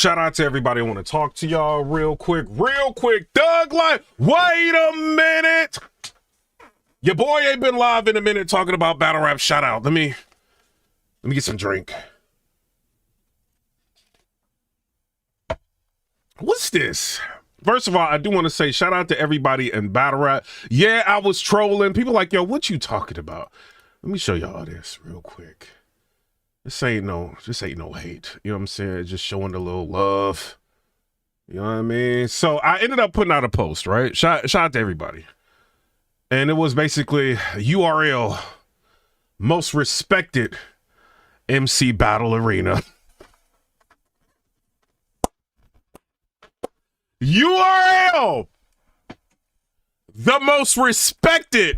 Shout out to everybody. I want to talk to y'all real quick. Daylyt, wait a minute. Your boy ain't been live in a minute talking about battle rap. Shout out. Let me get some drink. What's this? First of all, I do want to say shout out to everybody in battle rap. Yeah, I was trolling. People like, yo, what you talking about? Let me show y'all this real quick. This ain't no hate. You know what I'm saying? Just showing a little love. You know what I mean? So I ended up putting out a post, right? Shout out to everybody. And it was basically URL, most respected MC battle arena. URL, the most respected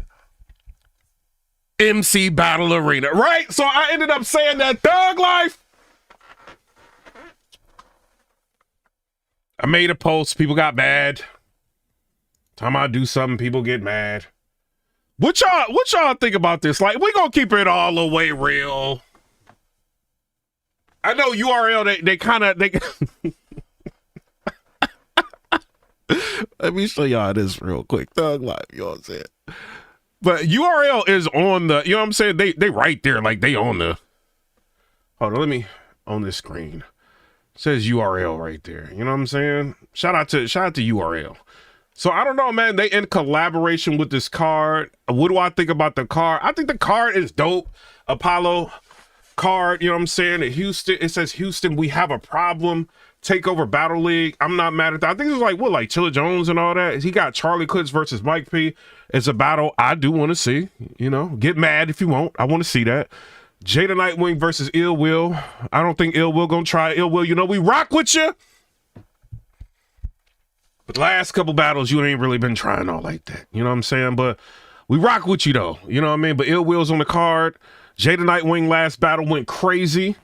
MC battle arena, right? So I ended up saying that Thug Life. I made a post, people got mad. Time I do something, people get mad. What y'all think about this? Like, we gonna keep it all the way real. I know URL, they kind of let me show y'all this real quick. Thug Life, you know what I'm saying? But URL is on the, you know what I'm saying? They right there, like they on the, hold on, let me, on this screen. It says URL right there. You know what I'm saying? Shout out to URL. So I don't know, man. They in collaboration with this card. What do I think about the card? I think the card is dope. Apollo card, you know what I'm saying? At Houston, it says Houston, we have a problem. Takeover Battle League. I'm not mad at that. I think it's like Chilla Jones and all that. He got Charlie Clips versus Mike P. It's a battle I do want to see. You know, get mad if you want. I want to see that. Jada Nightwing versus Ill Will. I don't think Ill Will gonna try. Ill Will, you know, we rock with you. But the last couple battles, you ain't really been trying all like that. You know what I'm saying? But we rock with you though. You know what I mean? But Ill Will's on the card. Jada Nightwing last battle went crazy.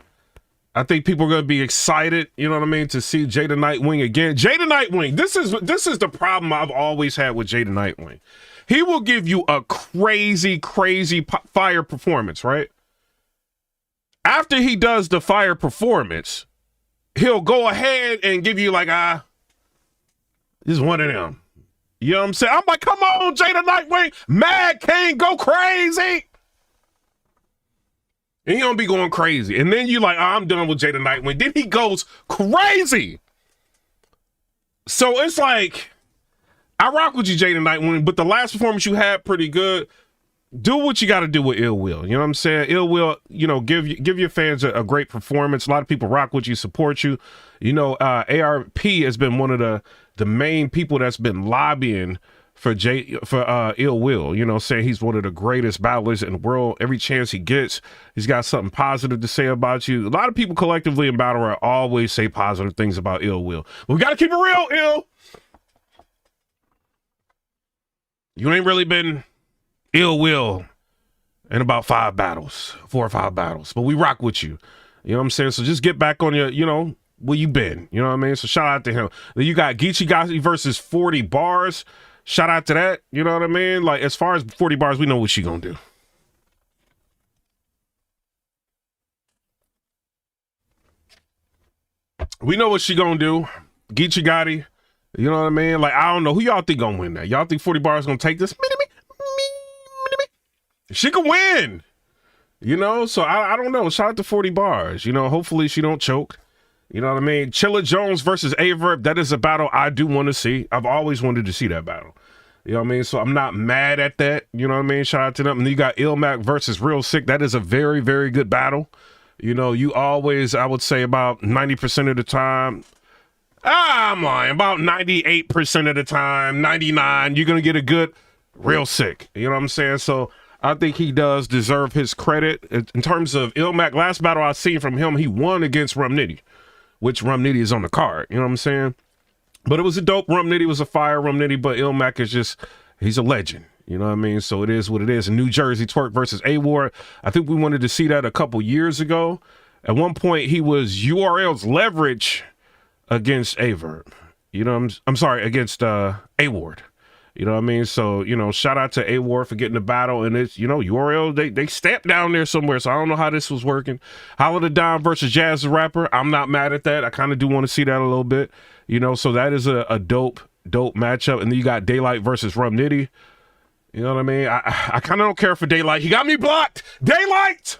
I think people are going to be excited, you know what I mean, to see Jada Nightwing again. Jada Nightwing, this is the problem I've always had with Jada Nightwing. He will give you a crazy fire performance, right? After he does the fire performance, he'll go ahead and give you like, this is one of them. You know what I'm saying? I'm like, come on, Jada Nightwing, Mad King, go crazy. And he don't be going crazy. And then you like, I'm done with Jada Nightwing. Then he goes crazy. So it's like, I rock with you, Jada Nightwing, but the last performance you had pretty good. Do what you got to do with Ill Will. You know what I'm saying? Ill Will, you know, give your fans a great performance. A lot of people rock with you, support you. You know, ARP has been one of the main people that's been lobbying for Ill Will, you know, saying he's one of the greatest battlers in the world. Every chance he gets, he's got something positive to say about you. A lot of people collectively in battle rap always say positive things about Ill Will. But we got to keep it real, Ill. You ain't really been Ill Will in about 4 or 5 battles. But we rock with you. You know what I'm saying? So just get back on your, you know, where you been. You know what I mean? So shout out to him. Then you got Geechee Gotti versus 40 Bars. Shout out to that, you know what I mean? Like, as far as 40 Bars, we know what she gonna do. We know what she gonna do. Geechee Gotti, you know what I mean? Like, I don't know. Who y'all think gonna win that? Y'all think 40 Bars gonna take this? She can win, you know? So, I don't know. Shout out to 40 Bars. You know, hopefully she don't choke. You know what I mean? Chilla Jones versus Averb. That is a battle I do want to see. I've always wanted to see that battle. You know what I mean? So I'm not mad at that. You know what I mean? Shout out to them. And you got Ilmac versus Real Sick. That is a very, very good battle. You know, you always, I would say about 90% of the time, I'm lying, about 98% of the time, 99, you're going to get a good Real Sick. You know what I'm saying? So I think he does deserve his credit. In terms of Ilmac, last battle I seen from him, he won against Nitty, which Nitty is on the card. You know what I'm saying? But it was a dope. Nitty was a fire Nitty, but Ilmac is just, he's a legend. You know what I mean? So it is what it is. In New Jersey, Twerk versus A-Ward. I think we wanted to see that a couple years ago. At one point, he was URL's leverage against Averb. You know, I'm sorry, against A-Ward. You know what I mean? So, you know, shout out to A-War for getting the battle, and it's, you know, URL, they stamped down there somewhere, so I don't know how this was working. Holla the Don versus Jazz the Rapper. I'm not mad at that. I kind of do want to see that a little bit, you know, so that is a dope matchup. And then you got Daylyt versus Nitty. You know what I mean? I kind of don't care for Daylyt. He got me blocked. Daylyt!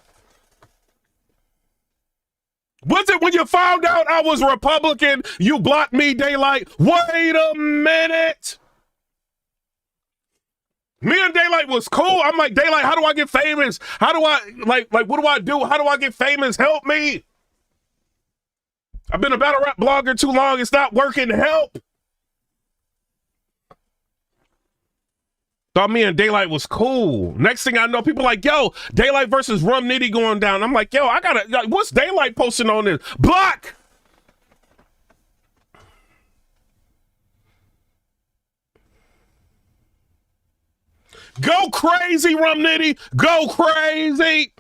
Was it when you found out I was Republican, you blocked me, Daylyt? Wait a minute. Me and Daylyt was cool. I'm like, Daylyt, how do I get famous? How do I, like, what do I do? How do I get famous? Help me. I've been a battle rap blogger too long. It's not working. Help. Thought me and Daylyt was cool. Next thing I know, people like, yo, Daylyt versus Nitty going down. I'm like, yo, I gotta, like, what's Daylyt posting on this? Block! Go crazy, Nitty! Go crazy!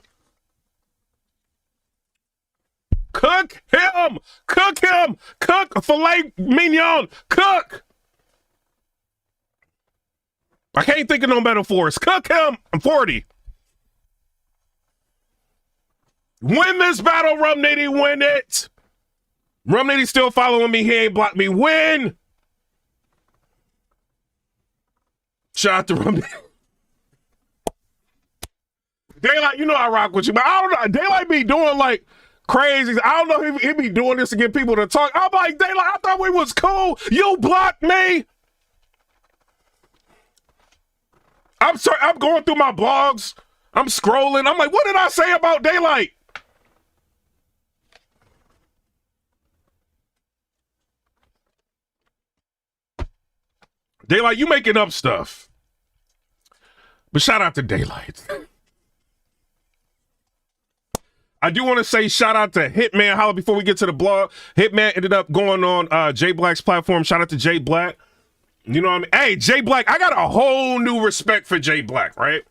Cook him! Cook him! Cook filet mignon! Cook! I can't think of no metaphors. Cook him! I'm 40. Win this battle, Nitty. Win it! Nitty still following me. He ain't blocked me. Win! Shout out to Nitty. Daylyt, you know I rock with you, but I don't know. Daylyt be doing like crazy. I don't know if he be doing this to get people to talk. I'm like, Daylyt, I thought we was cool. You blocked me. I'm sorry. I'm going through my blogs. I'm scrolling. I'm like, what did I say about Daylyt? Daylyt, you making up stuff. But shout out to Daylyt. I do want to say shout out to Hitman. Holla, before we get to the blog. Hitman ended up going on Jay Black's platform. Shout out to Jay Black. You know what I mean? Hey, Jay Black, I got a whole new respect for Jay Black, right?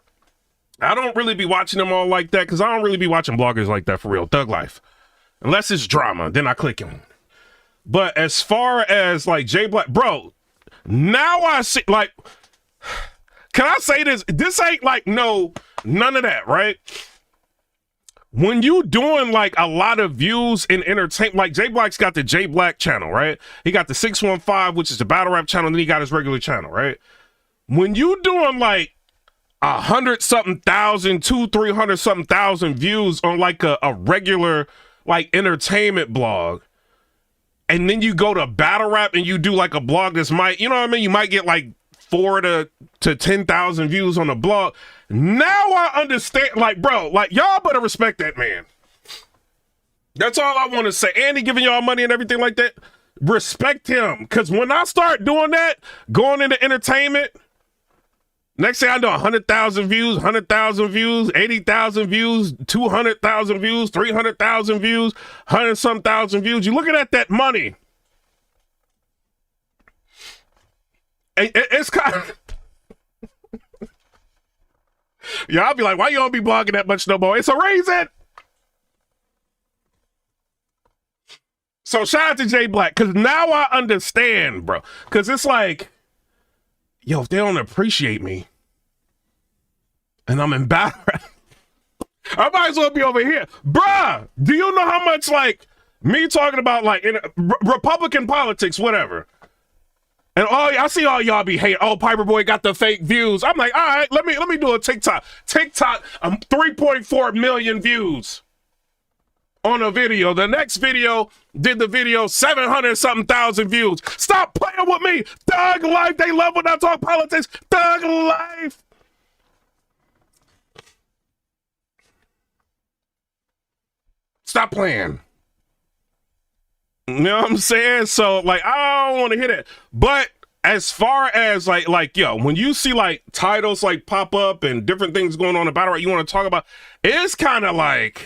I don't really be watching them all like that because I don't really be watching bloggers like that for real. Thug life. Unless it's drama, then I click him. But as far as like Jay Black, bro, now I see, like, can I say this? This ain't like, no, none of that, right? When you doing like a lot of views in entertainment, like Jay Black's got the Jay Black channel, right? He got the 615, which is the battle rap channel, and then he got his regular channel, right? When you doing like 100-something thousand, 200-300-something thousand views on like a regular like entertainment blog, and then you go to battle rap and you do like a blog that's might, you know what I mean? You might get like 4,000 to 10,000 views on a blog. Now I understand, like, bro, like, y'all better respect that man. That's all I want to say. And he giving y'all money and everything like that. Respect him. Because when I start doing that, going into entertainment, next thing I know, 100,000 views, 100,000 views, 80,000 views, 200,000 views, 300,000 views, 100-some thousand views. You're looking at that money. And it's kind of... Yeah, I'll be like, why you don't be blogging that much no more? It's a reason. So shout out to Jay Black, because now I understand, bro. Because it's like, yo, if they don't appreciate me and I'm in battle, I might as well be over here. Bruh, do you know how much, like, me talking about, like, in Republican politics, whatever, and I see all y'all be hating. Oh, Piper Boy got the fake views. I'm like, all right, let me do a TikTok. TikTok, 3.4 million views on a video. The next video did the video 700-something thousand views. Stop playing with me. Thug life. They love when I talk politics. Thug life. Stop playing. You know what I'm saying? So, like, I don't want to hit it. But as far as, like, yo, when you see, like, titles, like, pop up and different things going on about it, you want to talk about, it's kind of like,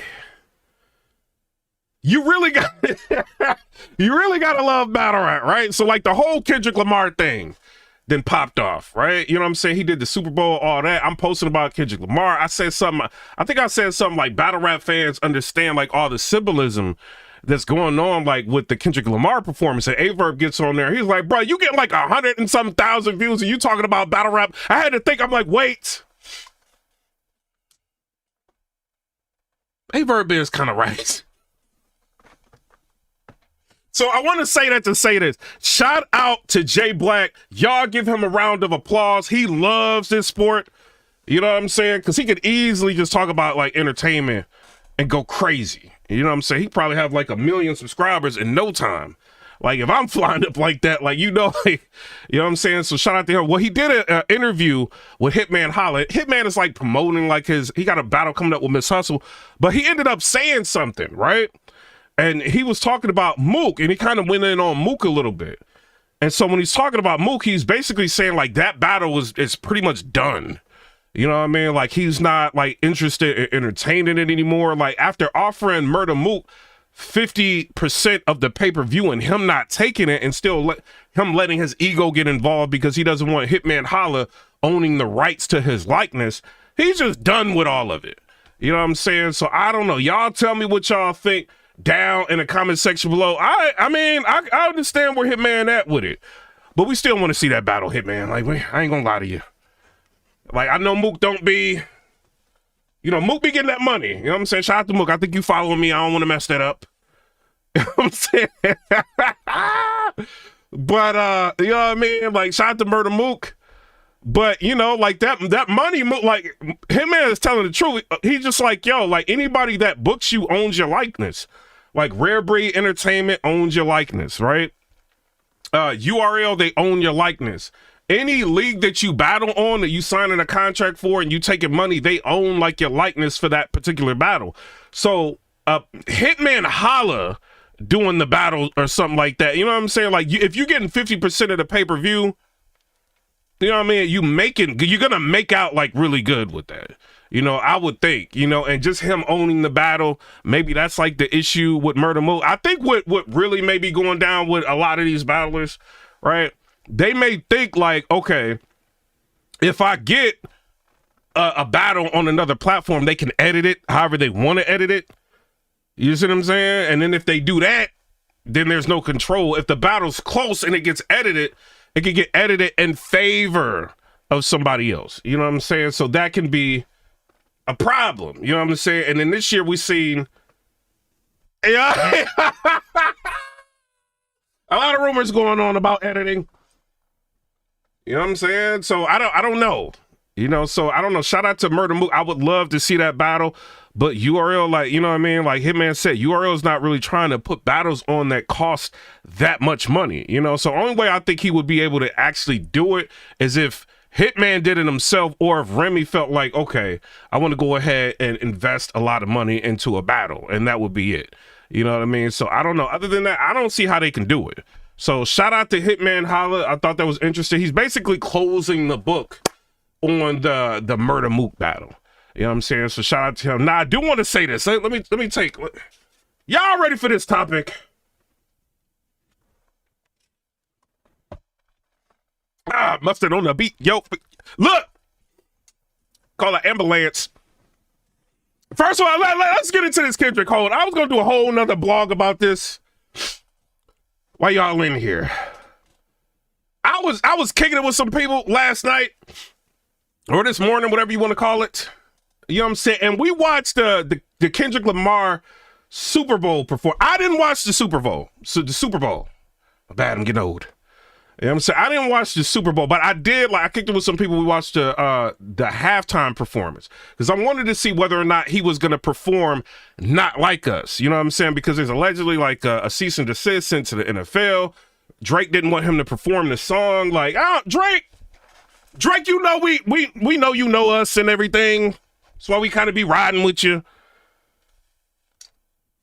you really got to love battle rap, right? So, like, the whole Kendrick Lamar thing then popped off, right? You know what I'm saying? He did the Super Bowl, all that. I'm posting about Kendrick Lamar. I think I said something like battle rap fans understand, like, all the symbolism that's going on, like with the Kendrick Lamar performance. And Averb gets on there. He's like, bro, you get like 100 and some thousand views and you talking about battle rap. I had to think, I'm like, wait. Averb is kind of right. So I want to say that to say this. Shout out to Jay Black. Y'all give him a round of applause. He loves this sport. You know what I'm saying? Because he could easily just talk about like entertainment and go crazy. You know what I'm saying? He probably have like 1 million subscribers in no time. Like if I'm flying up like that, like, you know, like, you know what I'm saying? So shout out to him. Well, he did an interview with Hitman Holla. Hitman is like promoting like he got a battle coming up with Miss Hustle, but he ended up saying something, right? And he was talking about Mook, and he kind of went in on Mook a little bit. And so when he's talking about Mook, he's basically saying like that battle is pretty much done. You know what I mean? Like he's not like interested in entertaining it anymore. Like after offering Murda Mook 50% of the pay-per-view and him not taking it and still him letting his ego get involved because he doesn't want Hitman Holla owning the rights to his likeness, he's just done with all of it. You know what I'm saying? So I don't know. Y'all tell me what y'all think down in the comment section below. I mean, I understand where Hitman at with it, but we still want to see that battle, Hitman. Like, I ain't gonna lie to you. Like, I know Mook don't be, you know, Mook be getting that money. You know what I'm saying? Shout out to Mook. I think you following me. I don't want to mess that up. You know what I'm saying? But, you know what I mean? Like, shout out to Murda Mook. But, you know, like that money, like, Hitman is telling the truth. He's just like, yo, like anybody that books you owns your likeness. Like Rare Breed Entertainment owns your likeness, right? URL, they own your likeness. Any league that you battle on, that you signing a contract for and you taking money, they own like your likeness for that particular battle. So Hitman Holla doing the battle or something like that, you know what I'm saying? Like if you're getting 50% of the pay-per-view, you know what I mean? You're gonna make out like really good with that. You know, I would think, you know, and just him owning the battle, maybe that's like the issue with Murda Mook. I think what really may be going down with a lot of these battlers, right? They may think like, okay, if I get a battle on another platform, they can edit it however they want to edit it. You see what I'm saying? And then if they do that, then there's no control. If the battle's close and it gets edited, it can get edited in favor of somebody else. You know what I'm saying? So that can be a problem. You know what I'm saying? And then this year we seen a lot of rumors going on about editing. You know what I'm saying? So I don't know. You know, so I don't know. Shout out to Murda Mook. I would love to see that battle, but URL, like, you know what I mean? Like Hitman said, URL is not really trying to put battles on that cost that much money, you know? So only way I think he would be able to actually do it is if Hitman did it himself, or if Remy felt like, okay, I want to go ahead and invest a lot of money into a battle, and that would be it. You know what I mean? So I don't know. Other than that, I don't see how they can do it. So shout out to Hitman Holla. I thought that was interesting. He's basically closing the book on the Murda Mook battle. You know what I'm saying? So shout out to him. Now I do want to say this. Let me take. Y'all ready for this topic? Mustard on the beat. Yo, look. Call an ambulance. First of all, let's get into this Kendrick hold. I was gonna do a whole nother blog about this. Why y'all in here? I was kicking it with some people last night or this morning, whatever you want to call it. You know what I'm saying? And we watched the Kendrick Lamar Super Bowl perform. I didn't watch the Super Bowl. So the Super Bowl. My bad, I'm getting old. You know what I'm saying? I didn't watch the Super Bowl, but I did, like, I kicked it with some people. We watched the halftime performance because I wanted to see whether or not he was going to perform Not Like Us. You know what I'm saying? Because there's allegedly like a cease and desist sent to the NFL. Drake didn't want him to perform the song. Like, Drake, you know, we know you know us and everything. That's why we kind of be riding with you.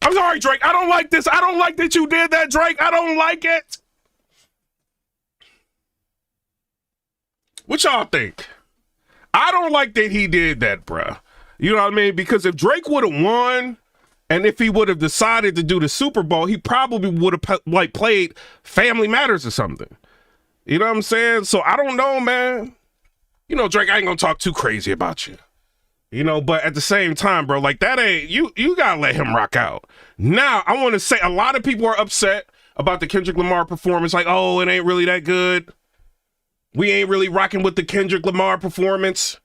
I'm sorry, Drake. I don't like this. I don't like that you did that, Drake. I don't like it. What y'all think? I don't like that he did that, bruh. You know what I mean? Because if Drake would have won, and if he would have decided to do the Super Bowl, he probably would have like played Family Matters or something. You know what I'm saying? So I don't know, man. You know, Drake, I ain't gonna talk too crazy about you. You know, but at the same time, bro, like that ain't, you gotta let him rock out. Now, I want to say a lot of people are upset about the Kendrick Lamar performance. Like, oh, it ain't really that good. We ain't really rocking with the Kendrick Lamar performance.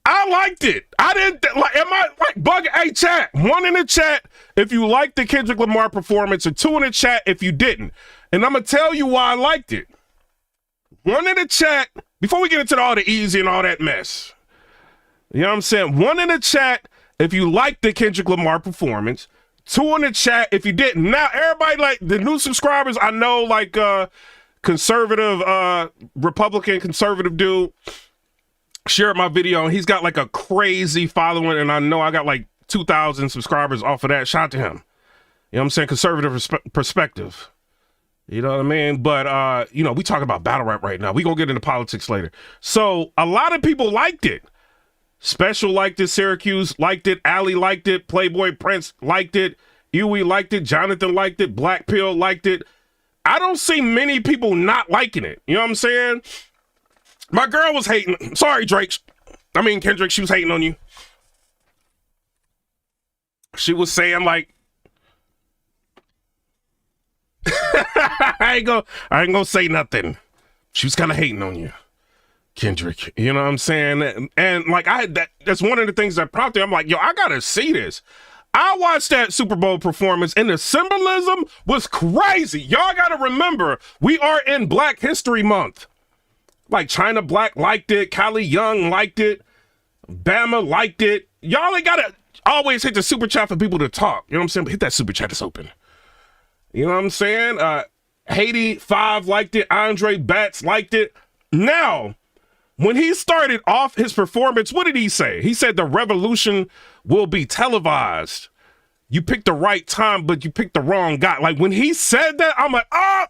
I liked it. I didn't, like, am I, like, bug, hey, chat, 1 in the chat if you liked the Kendrick Lamar performance, and 2 in the chat if you didn't. And I'm going to tell you why I liked it. 1 in the chat, before we get into all the EAZY and all that mess. You know what I'm saying? 1 in the chat if you liked the Kendrick Lamar performance. 2 in the chat if you didn't. Now, everybody, like, the new subscribers, I know, like, conservative, Republican conservative dude shared my video, and he's got, like, a crazy following, and I know I got, like, 2,000 subscribers off of that. Shout out to him. You know what I'm saying? Conservative perspective. You know what I mean? But, you know, we talking about battle rap right now. We gonna get into politics later. So, a lot of people liked it. Special liked it, Syracuse liked it, Allie liked it, Playboy Prince liked it, Huey liked it, Jonathan liked it, Black Pill liked it. I don't see many people not liking it. You know what I'm saying? My girl was hating. Sorry, Kendrick, she was hating on you. She was saying, like, I ain't gonna say nothing. She was kind of hating on you, Kendrick. You know what I'm saying? And like, that's one of the things that prompted, I'm like, yo, I gotta see this. I watched that Super Bowl performance, and the symbolism was crazy. Y'all gotta remember, we are in Black History Month. Like, China Black liked it, Callie Young liked it, Bama liked it. Y'all ain't gotta always hit the super chat for people to talk. You know what I'm saying? But hit that super chat, it's open. You know what I'm saying? Haiti 5 liked it, Andre Batts liked it. Now, when he started off his performance, what did he say? He said the revolution will be televised. You picked the right time, but you picked the wrong guy. Like, when he said that, I'm like, ah!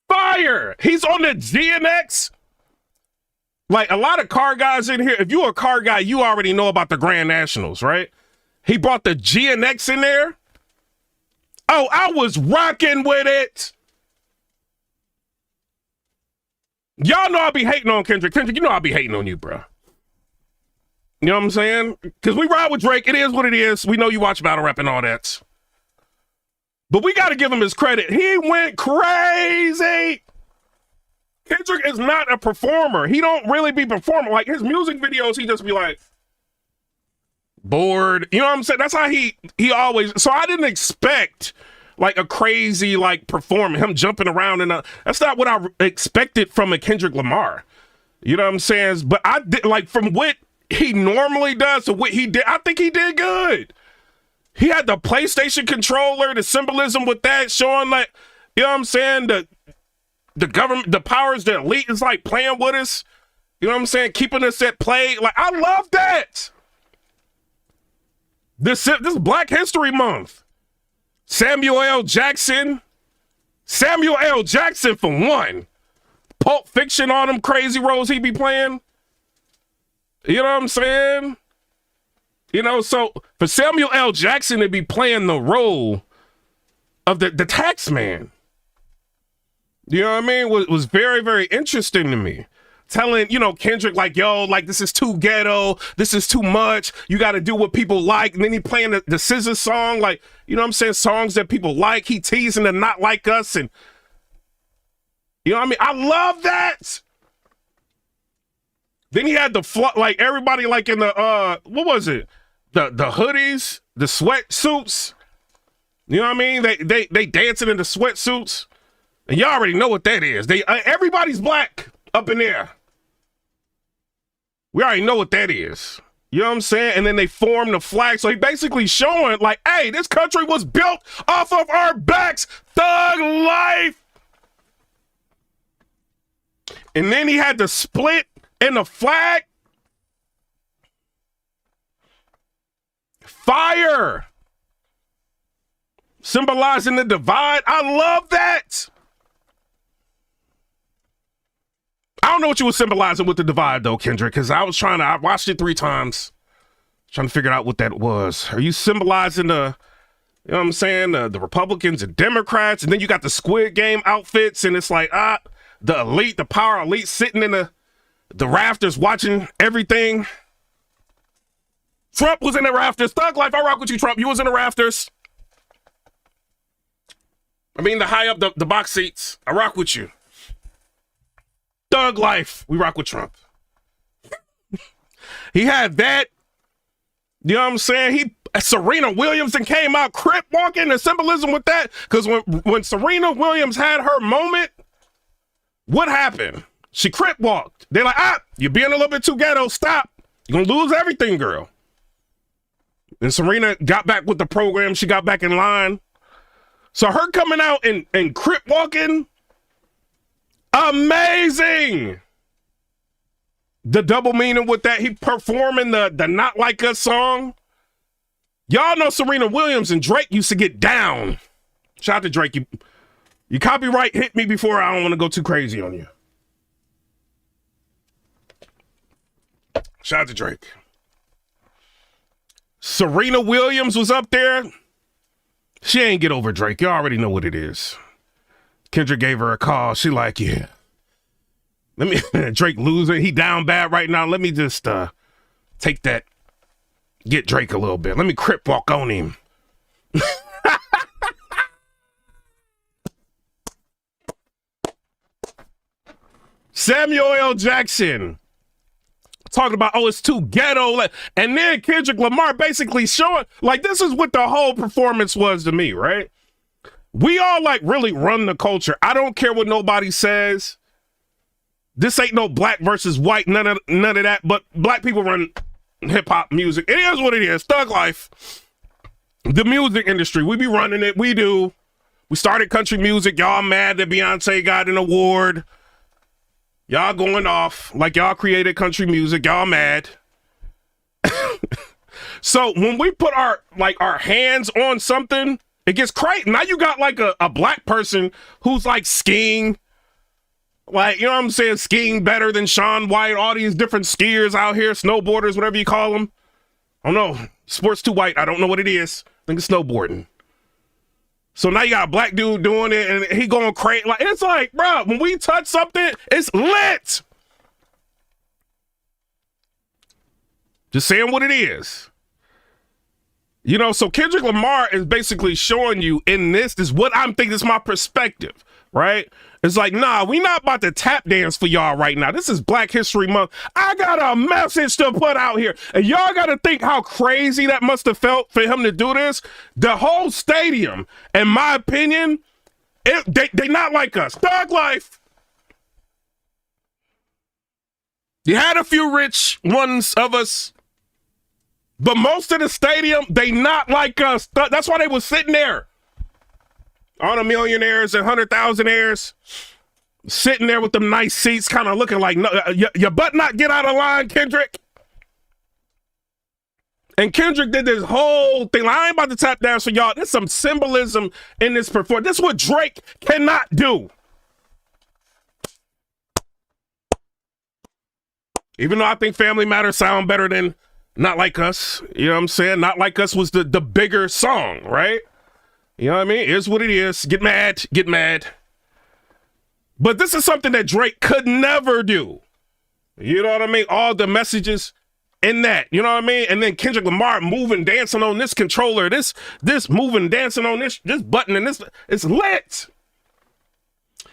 Fire! He's on the GNX. Like, a lot of car guys in here, if you're a car guy, you already know about the Grand Nationals, right? He brought the GNX in there. Oh, I was rocking with it. Y'all know I be hating on Kendrick. Kendrick, you know I be hating on you, bro. You know what I'm saying? Because we ride with Drake. It is what it is. We know you watch battle rap and all that. But we got to give him his credit. He went crazy. Kendrick is not a performer. He don't really be performing. Like, his music videos, he just be like, bored. You know what I'm saying? That's how he always, so I didn't expect like a crazy like performance, him jumping around, and that's not what I expected from a Kendrick Lamar. You know what I'm saying? But I did, like, from what he normally does to what he did, I think he did good. He had the PlayStation controller, the symbolism with that, showing, like, you know what I'm saying? The government, the powers, the elite is like playing with us. You know what I'm saying? Keeping us at play. Like, I love that. This is Black History Month. Samuel L. Jackson for one. Pulp Fiction on them crazy roles he be playing. You know what I'm saying? You know, so for Samuel L. Jackson to be playing the role of the tax man, you know what I mean, was very, very interesting to me. Telling, you know, Kendrick, like, yo, like, this is too ghetto, this is too much, you got to do what people like. And then he playing the SZA song, like, you know what I'm saying, songs that people like. He teasing the not like us, and you know what I mean? I love that. Then he had the like, everybody like in the what was it, the hoodies, the sweatsuits, you know what I mean, they dancing in the sweatsuits, and y'all already know what that is. They everybody's black up in there. We already know what that is. You know what I'm saying? And then they formed the flag. So he basically showing, like, hey, this country was built off of our backs. Thug life. And then he had the split in the flag. Fire. Symbolizing the divide. I love that. I don't know what you were symbolizing with the divide, though, Kendrick, because I watched it 3 times, trying to figure out what that was. Are you symbolizing the, you know what I'm saying, the Republicans and Democrats, and then you got the Squid Game outfits, and it's like, the elite, the power elite sitting in the rafters watching everything. Trump was in the rafters. Thug Life, I rock with you, Trump. You was in the rafters. I mean, the high up, the box seats. I rock with you. Thug Life, we rock with Trump. He had that. You know what I'm saying? Serena Williams and came out crip walking and Symbolism with that. Because when Serena Williams had her moment, what happened? She crip walked. They're like, you're being a little bit too ghetto. Stop. You're going to lose everything, girl. And Serena got back with the program. She got back in line. So her coming out and crip walking, amazing. The double meaning with that, he performing the Not Like Us song. Y'all know Serena Williams and Drake used to get down. Shout out to Drake. You copyright hit me before. I don't want to go too crazy on you. Shout out to Drake. Serena Williams was up there. She ain't get over Drake. You already know what it is. Kendrick gave her a call. She like, yeah. Let me, Drake losing. He down bad right now. Let me just take that, get Drake a little bit. Let me crip walk on him. Samuel L. Jackson talking about, it's too ghetto. And then Kendrick Lamar basically showing, like, this is what the whole performance was to me, right? We all, like, really run the culture. I don't care what nobody says. This ain't no black versus white, none of that, but black people run hip-hop music. It is what it is. Thug Life. The music industry, we be running it. We do. We started country music. Y'all mad that Beyonce got an award. Y'all going off like y'all created country music. Y'all mad. So when we put our hands on something, it gets crazy. Now you got like a black person who's like skiing. Like, you know what I'm saying? Skiing better than Shaun White, all these different skiers out here, snowboarders, whatever you call them. I don't know. Sports too white. I don't know what it is. I think it's snowboarding. So now you got a black dude doing it and he going crazy. Like, it's like, bro, when we touch something, it's lit. Just saying what it is. You know, so Kendrick Lamar is basically showing you in this is what I'm thinking is my perspective, right? It's like, nah, we not about to tap dance for y'all right now. This is Black History Month. I got a message to put out here. And y'all got to think how crazy that must have felt for him to do this. The whole stadium, in my opinion, they not like us. Thug Life. You had a few rich ones of us, but most of the stadium, they not like us. That's why they was sitting there. All the millionaires and 100,000aires sitting there with them nice seats, kind of looking like, no, your butt not get out of line, Kendrick. And Kendrick did this whole thing. Like, I ain't about to tap dance for y'all. There's some symbolism in this performance. This is what Drake cannot do. Even though I think Family Matters sound better than Not Like Us. You know what I'm saying? Not Like Us was the bigger song, right? You know what I mean? Here's what it is. Get mad, get mad. But this is something that Drake could never do. You know what I mean? All the messages in that, you know what I mean? And then Kendrick Lamar moving, dancing on this controller, this moving, dancing on this button, and this, it's lit.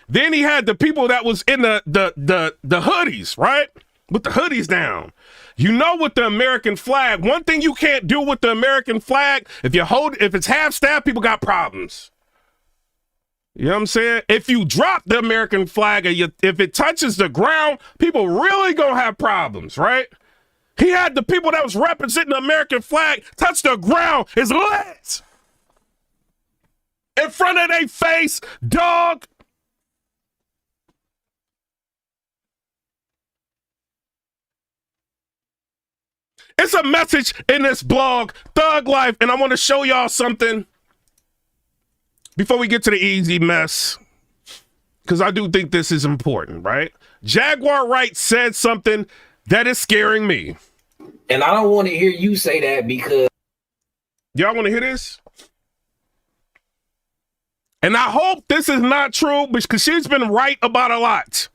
Then he had the people that was in the hoodies, right? With the hoodies down. You know, with the American flag, one thing you can't do with the American flag, if it's half staff, people got problems. You know what I'm saying? If you drop the American flag, if it touches the ground, people really gonna have problems, right? He had the people that was representing the American flag touch the ground. It's lit. In front of their face, dog. It's a message in this blog, Thug Life, and I want to show y'all something before we get to the easy mess, because I do think this is important, right? Jaguar Wright said something that is scaring me. And I don't want to hear you say that because... Y'all want to hear this? And I hope this is not true because she's been right about a lot.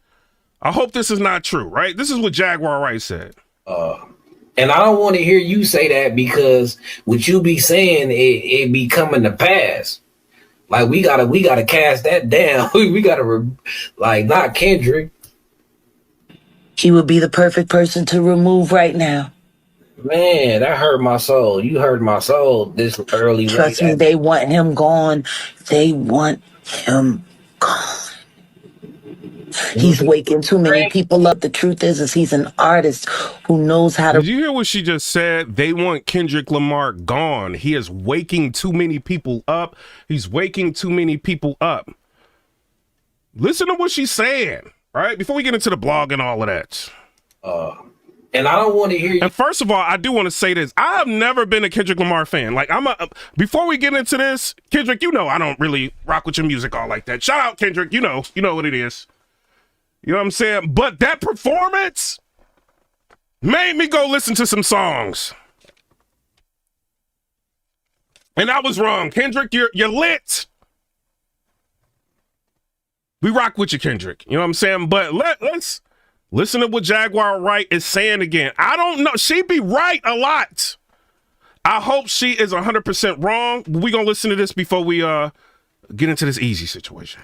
I hope this is not true, right? This is what Jaguar Wright said. And I don't want to hear you say that because what you be saying, it be coming to pass. Like we gotta cast that down. we gotta like not Kendrick. He would be the perfect person to remove right now. Man, that hurt my soul. You hurt my soul this early. Trust me, they want him gone. They want him gone. He's waking too many people up. The truth is he's an artist who knows how to. Did you hear what she just said? They want Kendrick Lamar gone. He is waking too many people up. He's waking too many people up. Listen to what she's saying, right? Before we get into the blog and all of that. And I don't want to hear you. And first of all, I do want to say this. I have never been a Kendrick Lamar fan. Like before we get into this, Kendrick, you know I don't really rock with your music all like that. Shout out Kendrick, you know what it is. You know what I'm saying? But that performance made me go listen to some songs. And I was wrong. Kendrick, you're lit. We rock with you, Kendrick. You know what I'm saying? But let's listen to what Jaguar Wright is saying again. I don't know. She be right a lot. I hope she is 100% wrong. We're going to listen to this before we get into this easy situation.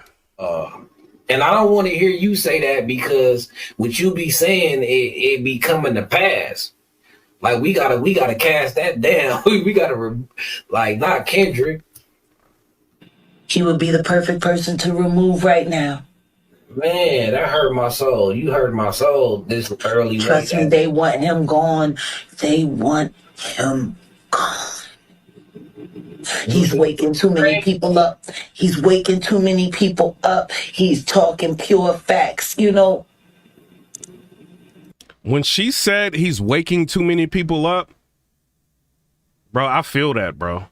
And I don't want to hear you say that because what you be saying, it be coming to pass. Like we gotta cast that down. we gotta like not Kendrick. He would be the perfect person to remove right now. Man, that hurt my soul. You hurt my soul this early. Trust me, they want him gone. They want him gone. He's waking too many people up. He's waking too many people up. He's talking pure facts, you know. When she said he's waking too many people up, bro, I feel that, bro.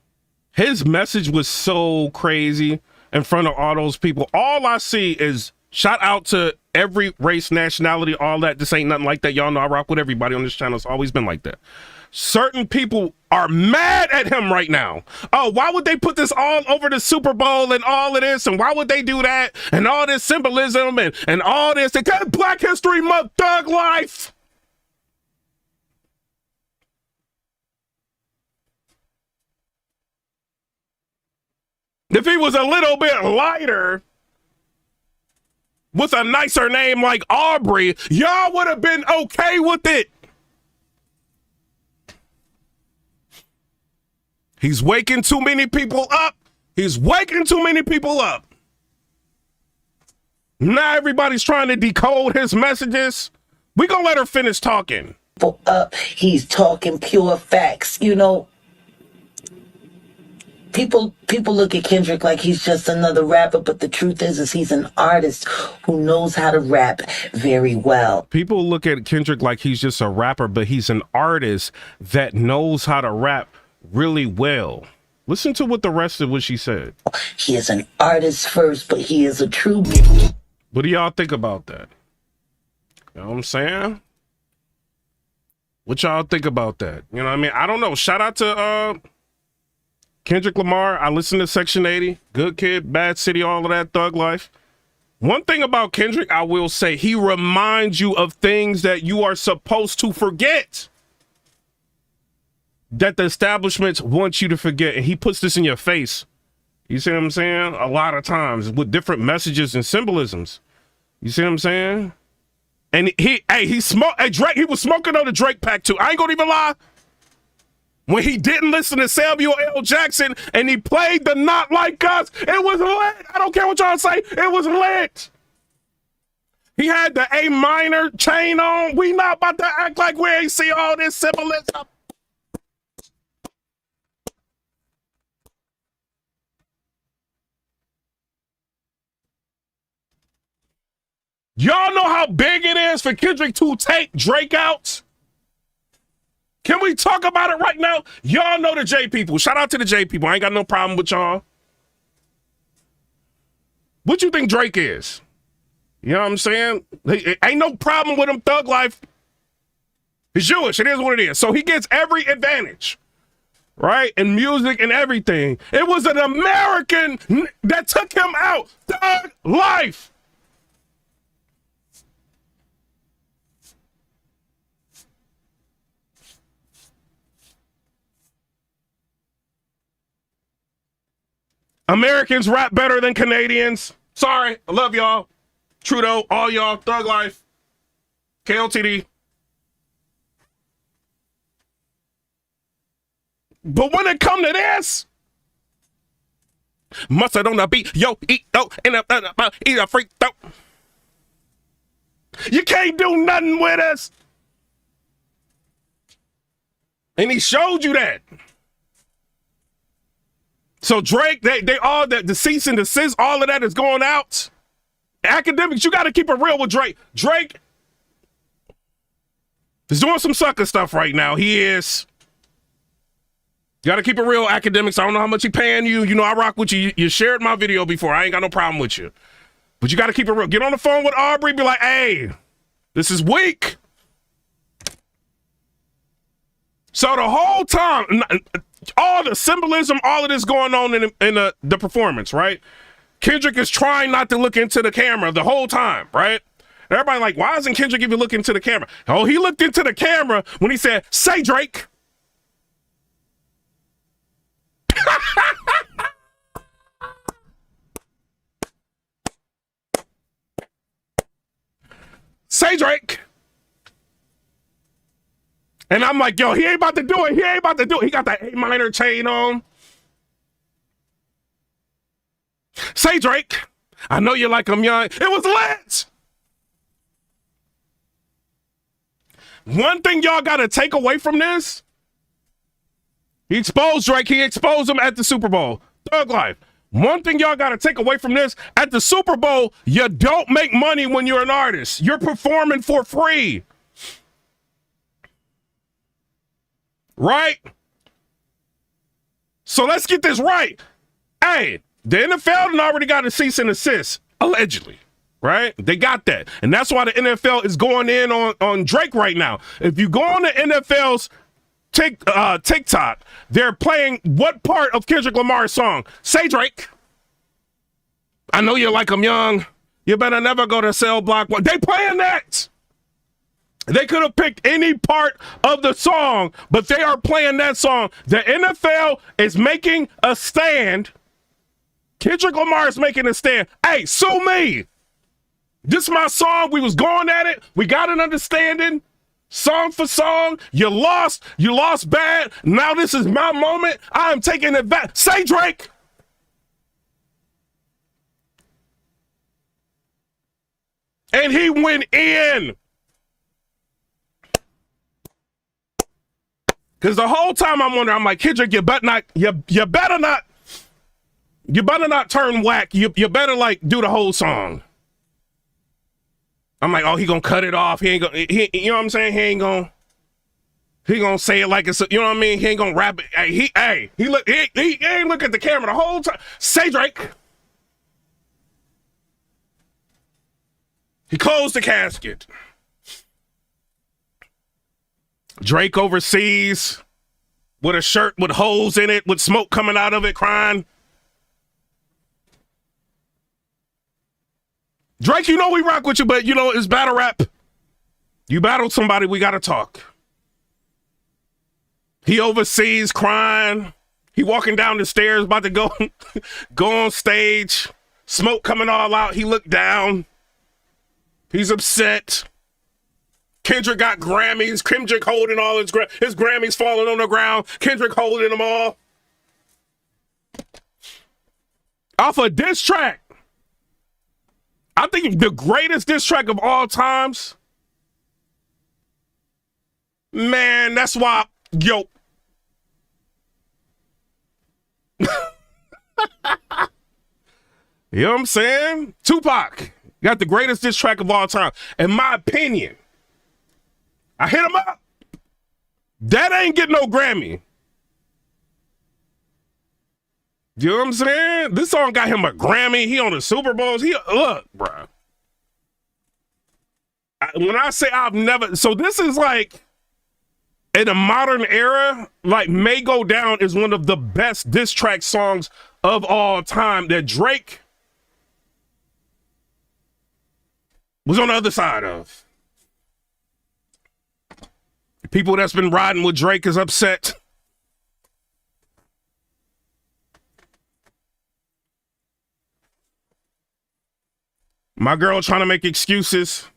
His message was so crazy in front of all those people. All I see is shout out to every race, nationality, all that. This ain't nothing like that. Y'all know I rock with everybody on this channel. It's always been like that. Certain people are mad at him right now. Oh, why would they put this all over the Super Bowl and all of this? And why would they do that? And all this symbolism and all this. They got Black History Month, thug life. If he was a little bit lighter with a nicer name like Aubrey, y'all would have been okay with it. He's waking too many people up. He's waking too many people up. Now everybody's trying to decode his messages. We gonna let her finish talking. He's talking pure facts, you know. People look at Kendrick like he's just another rapper, but the truth is he's an artist who knows how to rap very well. People look at Kendrick like he's just a rapper, but he's an artist that knows how to rap really well. Listen to what the rest of what she said. He is an artist first, but he is a true. What do y'all think about that? You know what I'm saying? What y'all think about that? You know what I mean? I don't know. Shout out to Kendrick Lamar. I listened to Section 80, Good Kid, Bad City, all of that, Thug Life. One thing about Kendrick, I will say, he reminds you of things that you are supposed to forget, that the establishments want you to forget. And he puts this in your face. You see what I'm saying? A lot of times with different messages and symbolisms. You see what I'm saying? And he smoked. Hey, Drake, he was smoking on the Drake pack too. I ain't gonna even lie. When he didn't listen to Samuel L. Jackson and he played the Not Like Us, it was lit. I don't care what y'all say. It was lit. He had the A minor chain on. We not about to act like we ain't see all this symbolism. Y'all know how big it is for Kendrick to take Drake out? Can we talk about it right now? Y'all know the J people. Shout out to the J people. I ain't got no problem with y'all. What you think Drake is? You know what I'm saying? Ain't no problem with him, Thug Life. He's Jewish. It is what it is. So he gets every advantage, right? And music and everything. It was an American that took him out. Thug life. Americans rap better than Canadians. Sorry, I love y'all. Trudeau, all y'all, Thug Life, KLTD. But when it come to this, mustard on the beat, yo, eat a freak, though. You can't do nothing with us. And he showed you that. So Drake, they all, the cease and desist, all of that is going out. Academics, you got to keep it real with Drake. Drake is doing some sucker stuff right now. He is. You got to keep it real, academics. I don't know how much he paying you. You know, I rock with you. You shared my video before. I ain't got no problem with you. But you got to keep it real. Get on the phone with Aubrey. Be like, hey, this is weak. So the whole time, all the symbolism, all of this going on in the performance, right? Kendrick is trying not to look into the camera the whole time, right? Everybody like, why isn't Kendrick even looking into the camera? Oh, he looked into the camera when he said, say Drake. Say Drake. And I'm like, yo, he ain't about to do it. He ain't about to do it. He got that A minor chain on. Say Drake. I know you like him young. It was lit. One thing y'all got to take away from this. He exposed Drake. He exposed him at the Super Bowl. Thug Life. One thing y'all got to take away from this. At the Super Bowl, you don't make money when you're an artist. You're performing for free. Right? So let's get this right. Hey, the NFL already got a cease and desist, allegedly. Right? They got that. And that's why the NFL is going in on Drake right now. If you go on the NFL's TikTok, they're playing what part of Kendrick Lamar's song? Say Drake. I know you like him young. You better never go to cell block one. They playing that. They could have picked any part of the song, but they are playing that song. The NFL is making a stand. Kendrick Lamar is making a stand. Hey, sue me. This is my song. We was going at it. We got an understanding. Song for song. You lost. You lost bad. Now this is my moment. I am taking it back. Say Drake. And he went in. Because the whole time I'm wondering, I'm like, Kendrick, you better not turn whack. You better like do the whole song. I'm like, oh, he gonna cut it off. You know what I'm saying? He ain't gonna say it like it's, you know what I mean? He ain't gonna rap it. He ain't look at the camera the whole time. Say Drake. He closed the casket. Drake overseas with a shirt with holes in it, with smoke coming out of it, crying. Drake, you know we rock with you, but you know it's battle rap. You battled somebody, we gotta talk. He overseas crying. He walking down the stairs, about to go on stage. Smoke coming all out. He looked down. He's upset. Kendrick got Grammys. Kendrick holding all his Grammys falling on the ground. Kendrick holding them all. Off a diss track. I think the greatest diss track of all times. Man, that's why, yo. You know what I'm saying? Tupac got the greatest diss track of all time. In my opinion. I hit him up. That ain't getting no Grammy. You know what I'm saying? This song got him a Grammy. He on the Super Bowls. Look, bro. When I say I've never, so this is like, in a modern era, like May Go Down is one of the best diss track songs of all time that Drake was on the other side of. People that's been riding with Drake is upset. My girl trying to make excuses.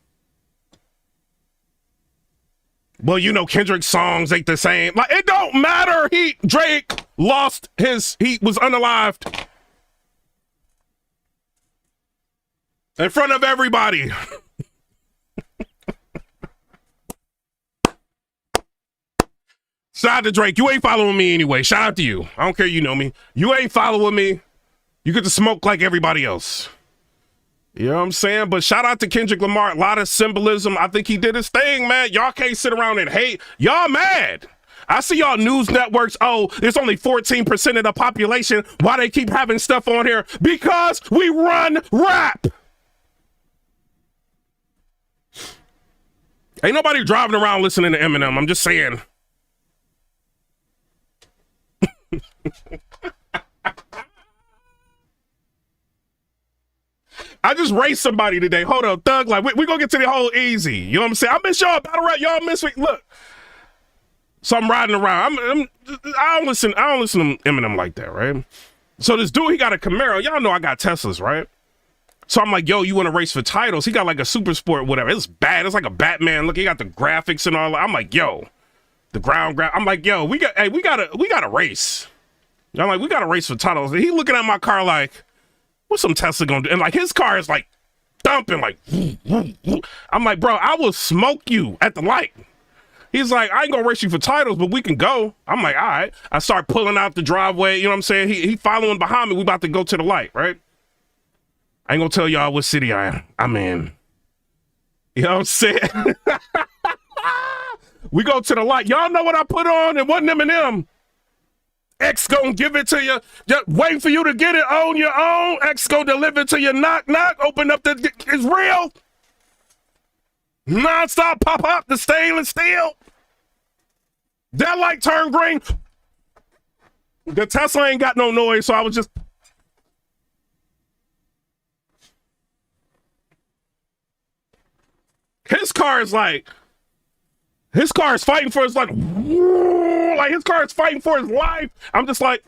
Well, you know, Kendrick's songs ain't the same. Like, it don't matter. Drake lost he was unalived in front of everybody. Shout out to Drake. You ain't following me anyway. Shout out to you. I don't care you know me. You ain't following me. You get to smoke like everybody else. You know what I'm saying? But shout out to Kendrick Lamar. A lot of symbolism. I think he did his thing, man. Y'all can't sit around and hate. Y'all mad. I see y'all news networks. Oh, it's only 14% of the population. Why they keep having stuff on here? Because we run rap. Ain't nobody driving around listening to Eminem. I'm just saying. I just raced somebody today. Hold up, Thug. Like, we gonna get to the whole easy. You know what I'm saying? I miss y'all battle rap. Y'all miss me. Look. So I'm riding around. I don't listen to Eminem like that, right? So this dude, he got a Camaro. Y'all know I got Teslas, right? So I'm like, yo, you want to race for titles? He got like a super sport, whatever. It's bad. It's like a Batman. Look, he got the graphics and all that. I'm like, yo, the ground grab. I'm like, yo, we gotta race. I'm like, we gotta race for titles. And he looking at my car like, what's some Tesla gonna do? And like his car is like thumping, like I'm like, bro, I will smoke you at the light. He's like, I ain't gonna race you for titles, but we can go. I'm like, all right. I start pulling out the driveway, you know what I'm saying? He following behind me. We about to go to the light, right? I ain't gonna tell y'all what city I'm in. You know what I'm saying? We go to the light. Y'all know what I put on? It wasn't Eminem. X gonna give it to you. Just wait for you to get it on your own. X gonna deliver it to you. Knock, knock. Open up it's real. Non-stop pop up the stainless steel. That light turned green. The Tesla ain't got no noise, so I was just. His car is fighting for his life. Like his car is fighting for his life. I'm just like,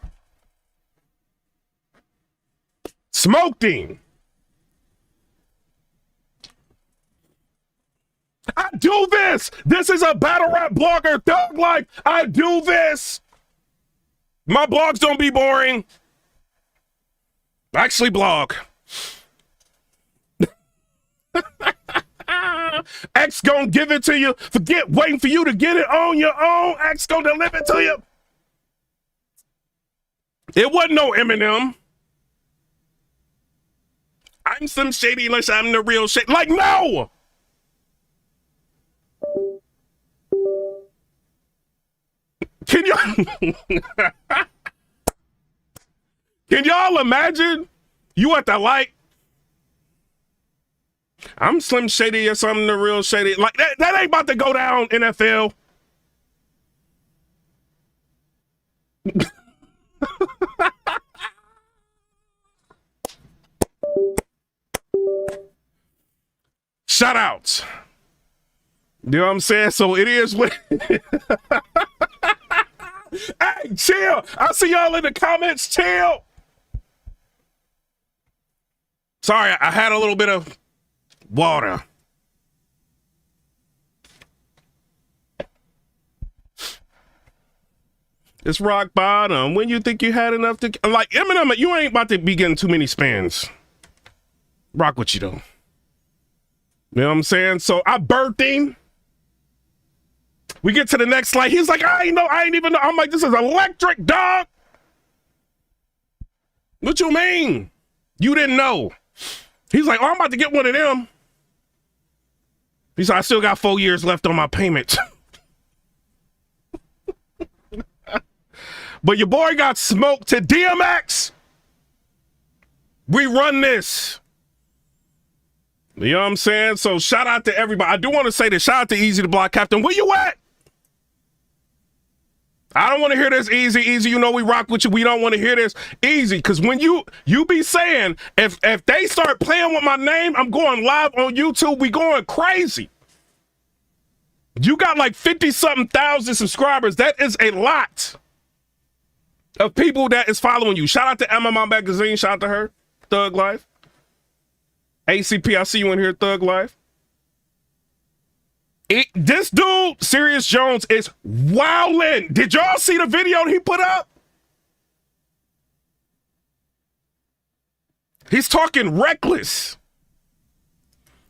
smoked him. I do this. This is a battle rap blogger, Thug Life. I do this. My blogs don't be boring. I actually blog. X gonna give it to you. Forget waiting for you to get it on your own. X gonna deliver it to you. It wasn't no Eminem. I'm some shady unless I'm the real shady. Like, no! Can y'all imagine? You at the light. I'm Slim Shady, yes, I'm the real Shady. Like, that ain't about to go down, NFL. Shout outs. You know what I'm saying? So it is what. Hey, chill. I see y'all in the comments. Chill. Sorry, I had a little bit of water. It's rock bottom. When you think you had enough to, like Eminem, you ain't about to be getting too many spins. Rock with you though. You know what I'm saying? So I birthed him. We get to the next slide. He's like, I ain't even know. I'm like, this is electric, dog. What you mean? You didn't know. He's like, oh, I'm about to get one of them. He's like, I still got 4 years left on my payment. But your boy got smoked to DMX. We run this. You know what I'm saying? So shout out to everybody. I do want to say this. Shout out to EAZY the Block Captain. Where you at? I don't want to hear this, Easy. Easy, you know we rock with you. We don't want to hear this, Easy. Because when you be saying, if they start playing with my name, I'm going live on YouTube. We going crazy. You got like 50-something thousand subscribers. That is a lot of people that is following you. Shout out to MMA Magazine. Shout out to her. Thug Life. ACP, I see you in here, Thug Life. This dude, Serius Jones, is wildin'. Did y'all see the video he put up? He's talking reckless.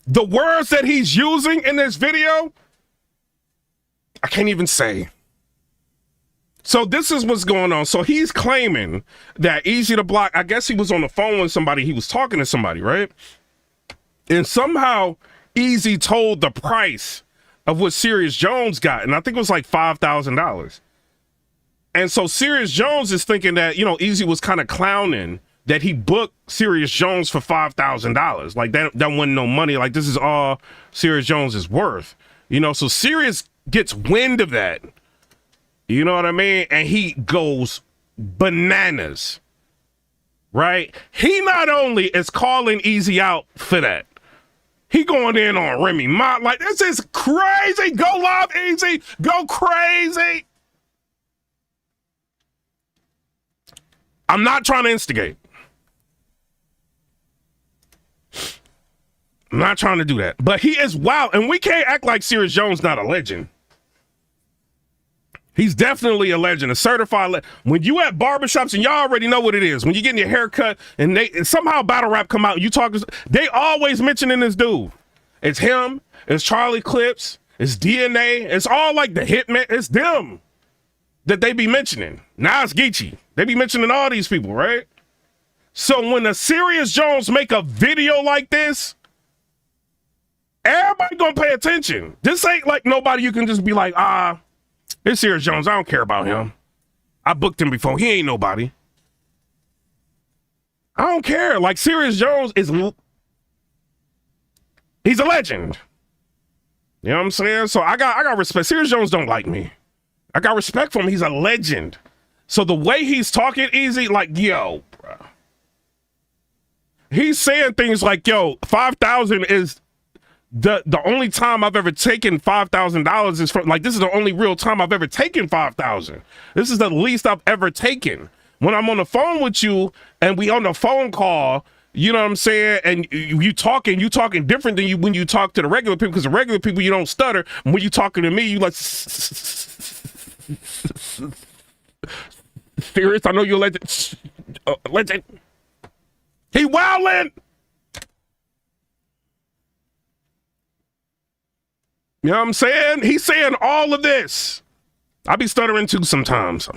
The words that he's using in this video, I can't even say. So this is what's going on. So he's claiming that EAZY the Block, I guess he was on the phone with somebody. He was talking to somebody, right? And somehow EAZY told the price of what Serius Jones got. And I think it was like $5,000. And so Serius Jones is thinking that, you know, EAZY was kind of clowning that he booked Serius Jones for $5,000. Like that wasn't no money. Like this is all Serius Jones is worth. You know, so Serius gets wind of that. You know what I mean? And he goes bananas. Right? He not only is calling EAZY out for that, he going in on Remy Ma. Like, this is crazy. Go live, EAZY. Go crazy. I'm not trying to instigate. I'm not trying to do that. But he is wild. And we can't act like Serius Jones not a legend. He's definitely a legend, a certified when you at barbershops, and y'all already know what it is. When you're getting your hair cut and somehow battle rap come out and you talk, they always mentioning this dude. It's him, it's Charlie Clips, it's DNA, it's all like the Hitman, it's them that they be mentioning. Now it's Geechee. They be mentioning all these people, right? So when a Serius Jones make a video like this, everybody gonna pay attention. This ain't like nobody you can just be like, it's Serius Jones. I don't care about him. I booked him before. He ain't nobody. I don't care. Like Serius Jones he's a legend. You know what I'm saying? So I got respect. Serius Jones don't like me. I got respect for him. He's a legend. So the way he's talking, EAZY, like, yo, bro. He's saying things like, yo, 5,000 is the only time I've ever taken $5,000 is from, like, this is the only real time I've ever taken 5,000. This is the least I've ever taken. When I'm on the phone with you and we on the phone call, you know what I'm saying? And you talking different than you when you talk to the regular people, because the regular people, you don't stutter. And when you talking to me, you like, Serious, I know you're a legend. Legend. He wildin'. You know what I'm saying? He's saying all of this. I be stuttering too sometimes.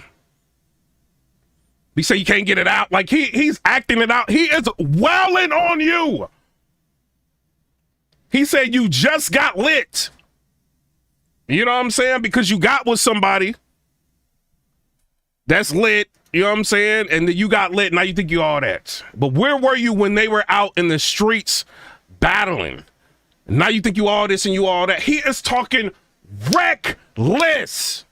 He say you can't get it out. Like he's acting it out. He is wailing on you. He said you just got lit. You know what I'm saying? Because you got with somebody that's lit. You know what I'm saying? And then you got lit. Now you think you all that. But where were you when they were out in the streets battling? Now you think you all this and you all that. He is talking reckless.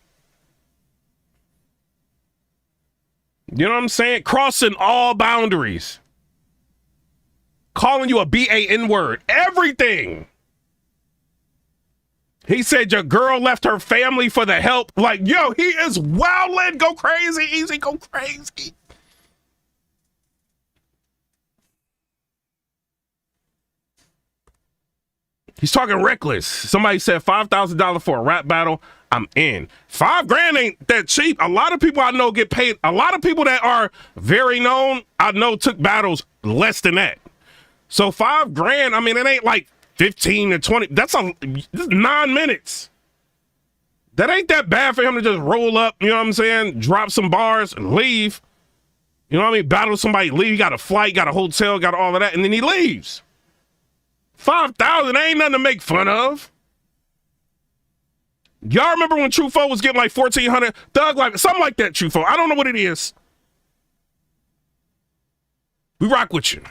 You know what I'm saying? Crossing all boundaries. Calling you a BAN word. Everything. He said your girl left her family for the help. Like, yo, he is wildin'. Go crazy. EAZY, go crazy. He's talking reckless. Somebody said $5,000 for a rap battle. I'm in. $5,000 ain't that cheap. A lot of people I know get paid. A lot of people that are very known, I know, took battles less than that. So $5,000, I mean, it ain't like 15 to 20. That's 9 minutes. That ain't that bad for him to just roll up, you know what I'm saying? Drop some bars and leave. You know what I mean? Battle somebody, leave. You got a flight, got a hotel, got all of that, and then he leaves. 5,000 ain't nothing to make fun of. Y'all remember when Truffaut was getting like 1,400? Thug Life, something like that, Truffaut. I don't know what it is. We rock with you.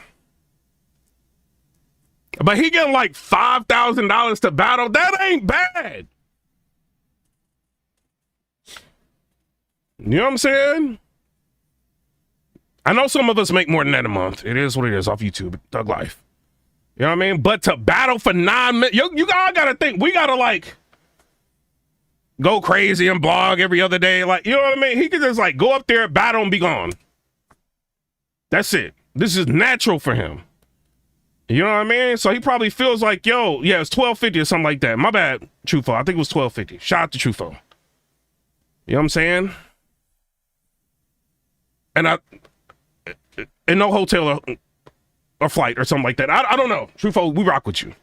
But he getting like $5,000 to battle. That ain't bad. You know what I'm saying? I know some of us make more than that a month. It is what it is off YouTube, Thug Life. You know what I mean? But to battle for 9 minutes, you all gotta think, we gotta like go crazy and blog every other day. Like, you know what I mean? He could just like go up there, battle, and be gone. That's it. This is natural for him. You know what I mean? So he probably feels like, yo, yeah, it's 1250 or something like that. My bad, Trufo. I think it was 1250. Shout out to Trufo. You know what I'm saying? And no hotel or flight or something like that. I don't know. Trufo, we rock with you.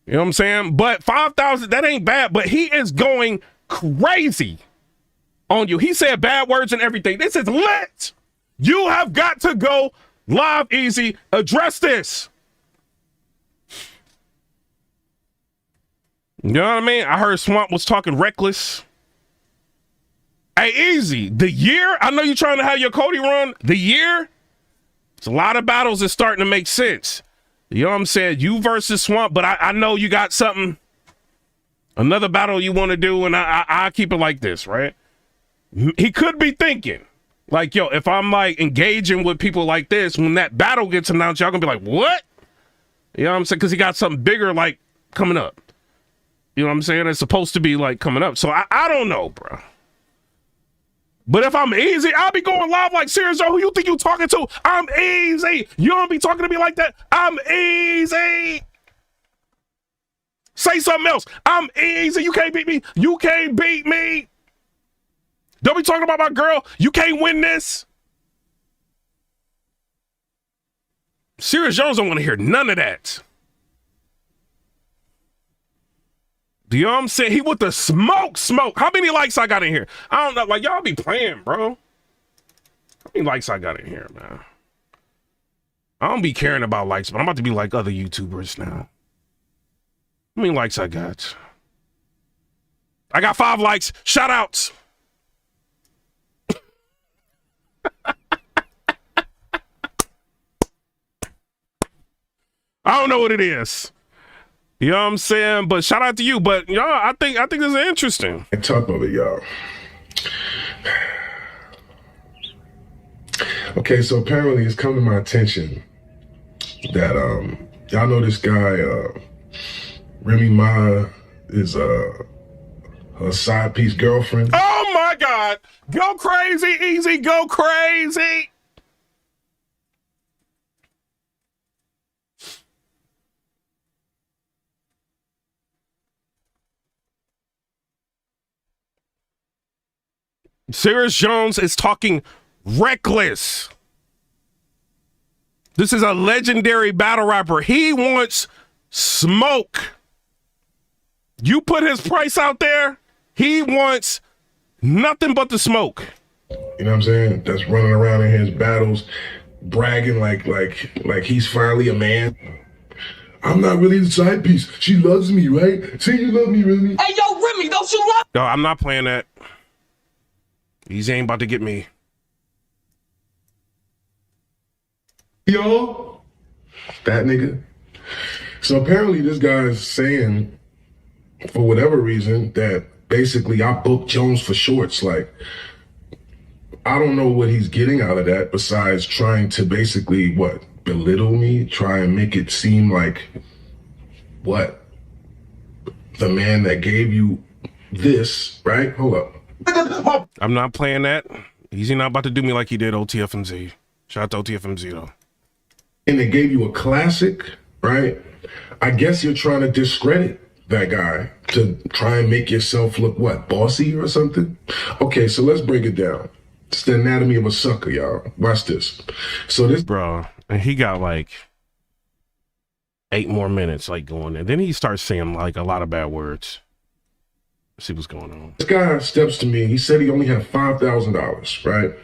You know what I'm saying? But 5,000, that ain't bad. But he is going crazy on you. He said bad words and everything. This is lit. You have got to go live, Easy. Address this. You know what I mean? I heard Swamp was talking reckless. Hey, Easy, the year, I know you're trying to have your Cody run. The year, it's a lot of battles that's starting to make sense. You know what I'm saying? You versus Swamp, but I know you got something, another battle you want to do, and I keep it like this, right? He could be thinking, like, yo, if I'm like engaging with people like this, when that battle gets announced, y'all gonna be like, what? You know what I'm saying? Because he got something bigger like coming up. You know what I'm saying? It's supposed to be like coming up. So I don't know, bro. But if I'm Easy, I'll be going live like Serius. Who you think you talking to? I'm Easy. You don't be talking to me like that. I'm Easy. Say something else. I'm Easy. You can't beat me. You can't beat me. Don't be talking about my girl. You can't win this. Serius Jones don't want to hear none of that. Do you know what I'm saying? He with the smoke. How many likes I got in here? I don't know. Like, y'all be playing, bro. How many likes I got in here, man? I don't be caring about likes, but I'm about to be like other YouTubers now. How many likes I got? I got 5 likes. Shout outs. I don't know what it is. You know what I'm saying? But shout out to you. But y'all, I think this is interesting. On top of it, y'all. Okay, so apparently it's come to my attention that y'all know this guy, Remy Ma, is her side piece girlfriend. Oh my God! Go crazy, Easy, go crazy! Serius Jones is talking reckless. This is a legendary battle rapper. He wants smoke. You put his price out there, he wants nothing but the smoke. You know what I'm saying? That's running around in his battles, bragging like he's finally a man. I'm not really the side piece. She loves me, right? Say you love me, Remy. Hey, yo, Remy, don't you love? No, I'm not playing that. Easy ain't about to get me. Yo, that nigga. So apparently this guy's saying, for whatever reason, that basically I booked Jones for shorts. Like, I don't know what he's getting out of that besides trying to basically, what, belittle me? Try and make it seem like, what, the man that gave you this, right? Hold up. I'm not playing that. Easy not about to do me like he did OTFMZ. Shout out to OTFMZ though. And they gave you a classic, right? I guess you're trying to discredit that guy to try and make yourself look, what, bossy or something? Okay, so let's break it down. It's the anatomy of a sucker, y'all. Watch this. So this... Bro, and he got like 8 more minutes like going in. Then he starts saying like a lot of bad words. Let's see what's going on. This guy steps to me. He said he only had $5,000, right?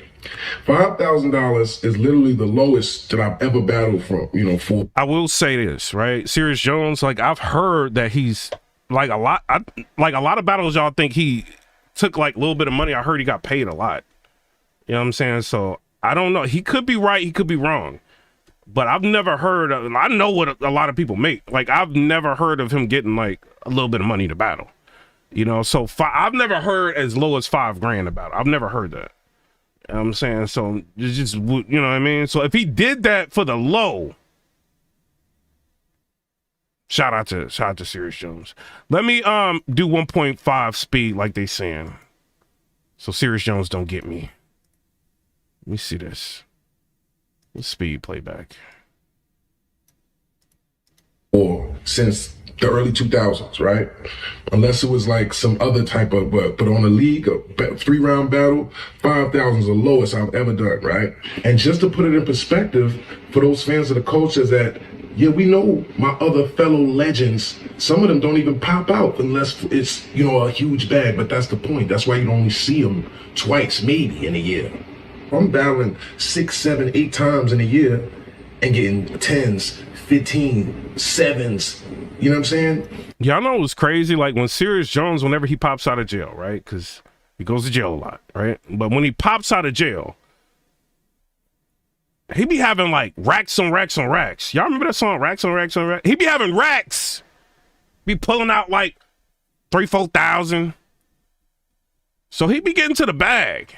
$5,000 is literally the lowest that I've ever battled from, you know, for. I will say this, right? Serius Jones, like I've heard that he's like a lot of battles y'all think he took like a little bit of money. I heard he got paid a lot. You know what I'm saying? So I don't know. He could be right. He could be wrong. But I've never heard of, I know what a lot of people make. Like I've never heard of him getting like a little bit of money to battle. You know, so I've never heard as low as $5,000 about it. I've never heard that. You know what I'm saying? So it's just, you know what I mean? So if he did that for the low, shout out to Serius Jones. Let me do 1.5 speed like they saying. So Serius Jones don't get me. Let me see this. Let's speed playback. Or since the early 2000s, right? Unless it was like some other type of, but on a league, a 3-round battle, 5,000 is the lowest I've ever done, right? And just to put it in perspective for those fans of the culture is that, yeah, we know my other fellow legends, some of them don't even pop out unless it's, you know, a huge bag, but that's the point. That's why you only see them twice, maybe in a year. I'm battling 6, 7, 8 times in a year and getting 10s, 15, 7s. You know what I'm saying? Y'all know it was crazy. Like when Serius Jones, whenever he pops out of jail, right? Because he goes to jail a lot, right? But when he pops out of jail, he be having like racks on racks on racks. Y'all remember that song, Racks on Racks on Racks? He be having racks. Be pulling out like 3,000-4,000. So he be getting to the bag.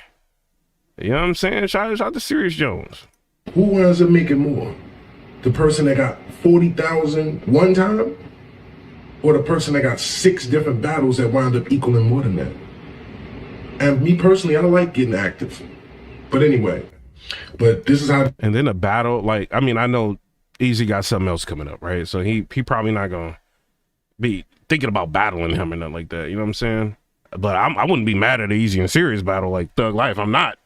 You know what I'm saying? Shout out to Serius Jones. Who winds up making more? The person that got 40,000 one time? Or the person that got 6 different battles that wound up equaling more than that? And me personally, I don't like getting active. But anyway, but this is how. And then a battle, like, I mean, I know EAZY got something else coming up, right? So he probably not gonna be thinking about battling him or nothing like that. You know what I'm saying? But I wouldn't be mad at an EAZY and Serius battle like Thug Life. I'm not.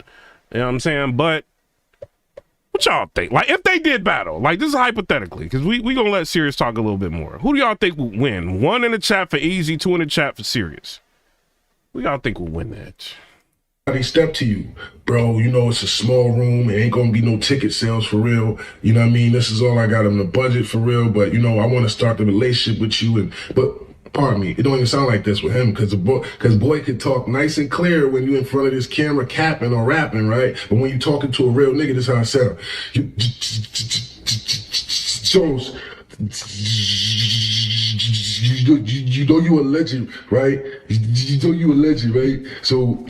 You know what I'm saying? But what y'all think? Like, if they did battle, like, this is hypothetically, because we gonna let Serius talk a little bit more. Who do y'all think would win? 1 in the chat for EAZY, 2 in the chat for Serius. Who y'all think will win that? They step to you, bro, you know, it's a small room. It ain't gonna be no ticket sales for real. You know what I mean? This is all I got in the budget for real. But, you know, I want to start the relationship with you. But pardon me, it don't even sound like this with him because boy could talk nice and clear when you in front of this camera capping or rapping, right? But when you talking to a real nigga, this is how it sound. Jones, you know you a legend, right? You know you a legend, right? So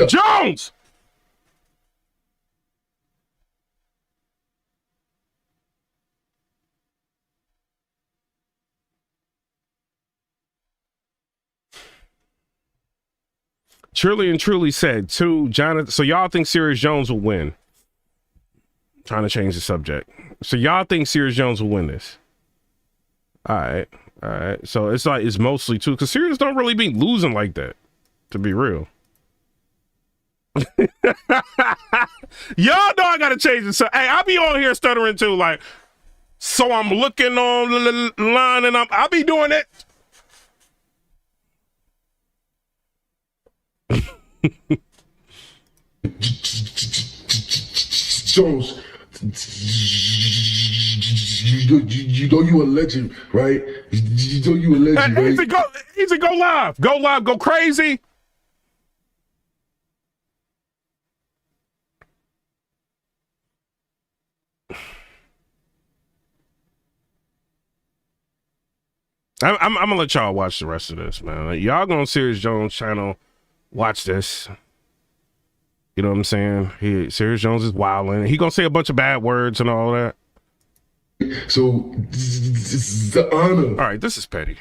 Jones! Truly and truly said to Jonathan. So y'all think Serius Jones will win? Trying to change the subject. So y'all think Serius Jones will win this? All right. So it's like it's mostly too because Serius don't really be losing like that, to be real. Y'all know I gotta change it. So hey, I be on here stuttering too, like. So I'm looking on the line and I be doing it. Jones, you know you a legend, right? You know you a legend, right? Easy, go live, go crazy. I'm gonna let y'all watch the rest of this, man. Y'all go on Serius Jones' channel, watch this. You know what I'm saying? Serius Jones is wilding. He gonna say a bunch of bad words and all that. So it's the honor. All right, this is petty.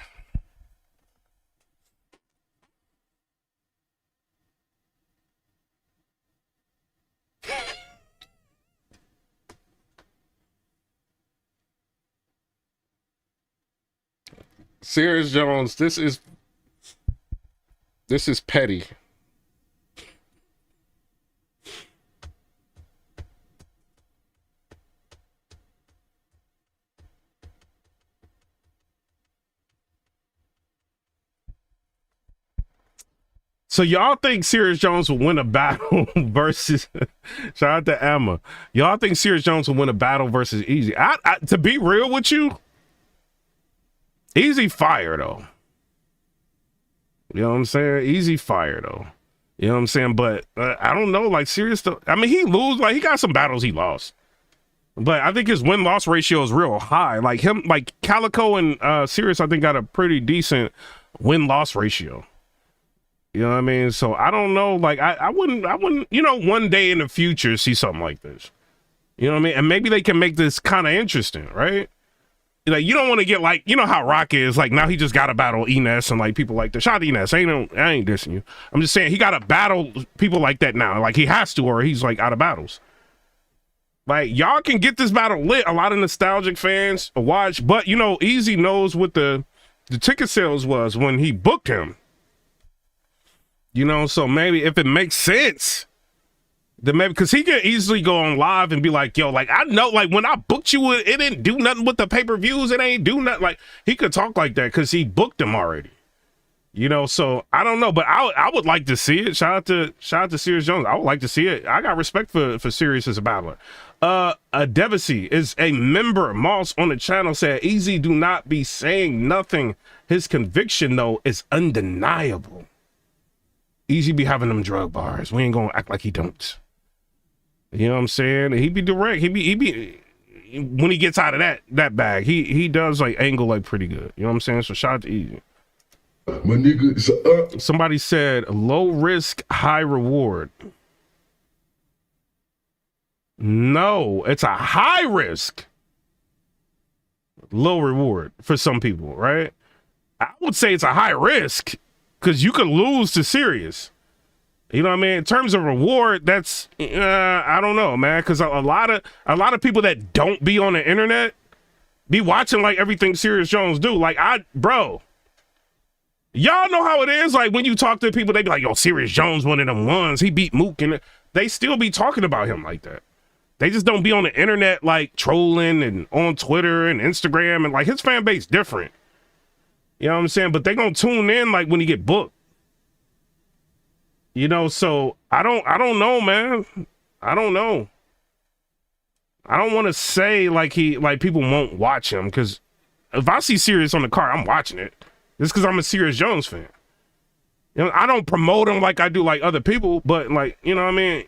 Serius Jones, this is petty. So y'all think Serius Jones will win a battle versus shout out to Emma. Y'all think Serius Jones will win a battle versus EAZY? To be real with you, EAZY fire though. You know what I'm saying? EAZY fire though. You know what I'm saying? But I don't know, like Serius. I mean, he got some battles he lost, but I think his win-loss ratio is real high. Like him, like Calico and Serius, I think got a pretty decent win-loss ratio. You know what I mean? So I don't know. Like I wouldn't, you know, one day in the future see something like this. You know what I mean? And maybe they can make this kind of interesting, right? Like, you don't want to get like, you know how Rock is, like now he just got to battle Enes and like people like that. Shout out to Enes. I ain't dissing you. I'm just saying he got to battle people like that now. Like he has to, or he's like out of battles. Like y'all can get this battle lit. A lot of nostalgic fans watch, but you know, EAZY knows what the ticket sales was when he booked him. You know, so maybe if it makes sense, then maybe, because he can easily go on live and be like, yo, like, I know, like, when I booked you, it didn't do nothing with the pay-per-views. It ain't do nothing. Like, he could talk like that because he booked them already. You know, so I don't know, but I would like to see it. Shout out to Serius Jones. I would like to see it. I got respect for Serius as a battler. Devasy is a member. Moss on the channel said, EAZY do not be saying nothing. His conviction, though, is undeniable. EAZY be having them drug bars. We ain't gonna act like he don't. You know what I'm saying? He be direct. He be when he gets out of that bag, he does like angle like pretty good. You know what I'm saying? So shout out to EAZY. My nigga, Somebody said low risk, high reward. No, it's a high risk, low reward for some people, right? I would say it's a high risk because you could lose to Serius. You know what I mean? In terms of reward, that's I don't know, man. Because a lot of people that don't be on the internet be watching like everything Serius Jones do. Like bro, y'all know how it is. Like when you talk to people, they be like, "Yo, Serius Jones, one of them ones. He beat Mook," and they still be talking about him like that. They just don't be on the internet like trolling and on Twitter and Instagram, and like his fan base different. You know what I'm saying? But they gonna tune in like when he get booked. You know, so I don't know, man. I don't know. I don't want to say like people won't watch him, because if I see Serius on the card, I'm watching it. Just because I'm a Serius Jones fan. You know, I don't promote him like I do like other people, but like, you know what I mean?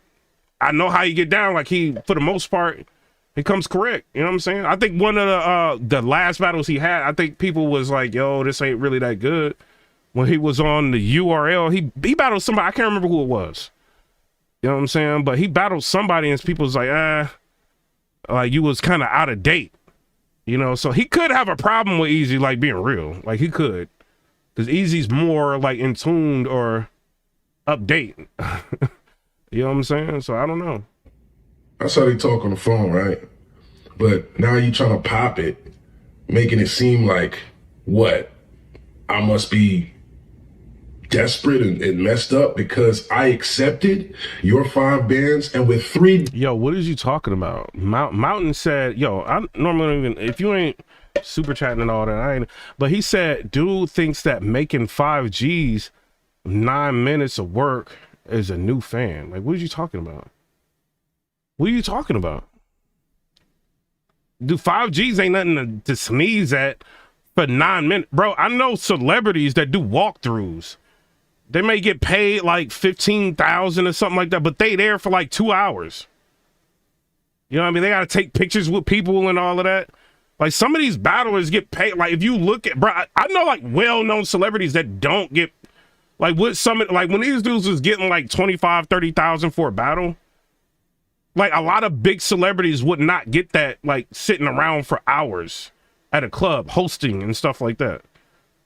I know how you get down. Like he, for the most part, he comes correct. You know what I'm saying? I think one of the last battles he had, I think people was like, yo, this ain't really that good. When he was on the URL, he battled somebody. I can't remember who it was. You know what I'm saying? But he battled somebody and people was like, you was kind of out of date. You know, so he could have a problem with EAZY, like being real. Like he could. Because EAZY's more like in tuned or update. You know what I'm saying? So I don't know. that's how they talk on the phone, right? But now you trying to pop it, making it seem like, what? I must be desperate and messed up because I accepted your 5 bands, and with 3. Yo, what is you talking about? Mountain said, yo, I normally don't even, if you ain't super chatting and all that, I ain't, but he said, dude thinks that making 5 G's 9 minutes of work is a new fan. Like, what are you talking about? What are you talking about? Dude, 5 G's ain't nothing to sneeze at for 9 minutes. Bro, I know celebrities that do walkthroughs. They may get paid like 15,000 or something like that, but they there for like 2 hours. You know what I mean? They got to take pictures with people and all of that. Like some of these battlers get paid. Like if you look at, bro, I know like well-known celebrities that don't get, like what some, like when these dudes was getting like 25, 30,000 for a battle, like a lot of big celebrities would not get that, like sitting around for hours at a club hosting and stuff like that.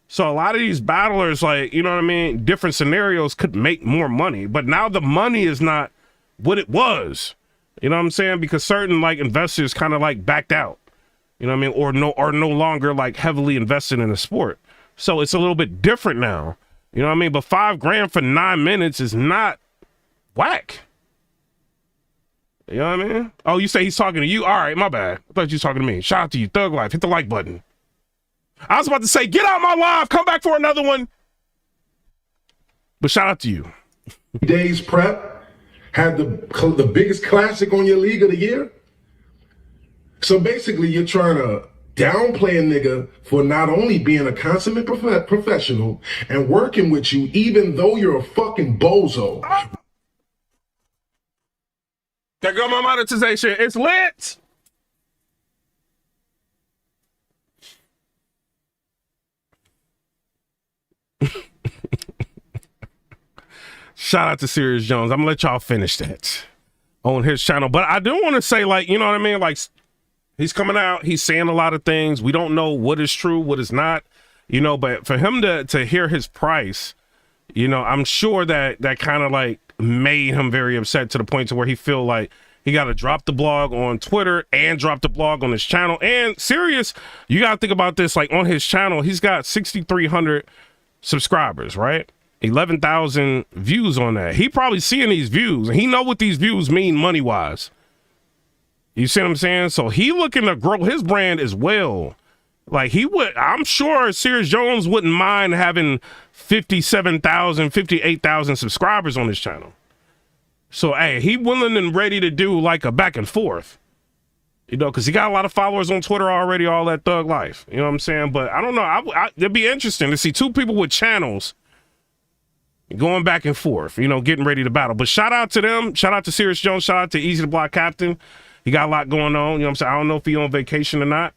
So a lot of these battlers, like, you know what I mean, different scenarios could make more money, but now the money is not what it was. You know what I'm saying? Because certain like investors kind of like backed out, you know what I mean, or no longer like heavily invested in the sport. So it's a little bit different now. You know what I mean? But $5 for 9 minutes is not whack. You know what I mean? Oh, you say he's talking to you? All right, my bad. I thought you was talking to me. Shout out to you, Thug Life. Hit the like button. I was about to say, get out my live. Come back for another one. But shout out to you. Days prep, had the biggest classic on your league of the year. So basically, you're trying to downplay a nigga for not only being a consummate professional and working with you, even though you're a fucking bozo. There go my monetization. It's lit. Shout out to Serius Jones. I'm gonna let y'all finish that on his channel. But I do want to say, like, you know what I mean? Like, he's coming out, he's saying a lot of things. We don't know what is true, what is not, you know, but for him to hear his price, you know, I'm sure that kind of like made him very upset to the point to where he feel like he got to drop the blog on Twitter and drop the blog on his channel. And Serius, you got to think about this, like on his channel, he's got 6,300 subscribers, right? 11,000 views on that. He probably seeing these views and he know what these views mean money wise. You see what I'm saying? So he looking to grow his brand as well. Like he would, I'm sure Serius Jones wouldn't mind having 57,000, 58,000 subscribers on his channel. So, hey, he willing and ready to do like a back and forth, you know, because he got a lot of followers on Twitter already, all that thug life. You know what I'm saying? But I don't know. It'd be interesting to see two people with channels going back and forth, you know, getting ready to battle. But shout out to them. Shout out to Serius Jones. Shout out to EAZY the Block Captain. He got a lot going on. You know what I'm saying? I don't know if he on vacation or not,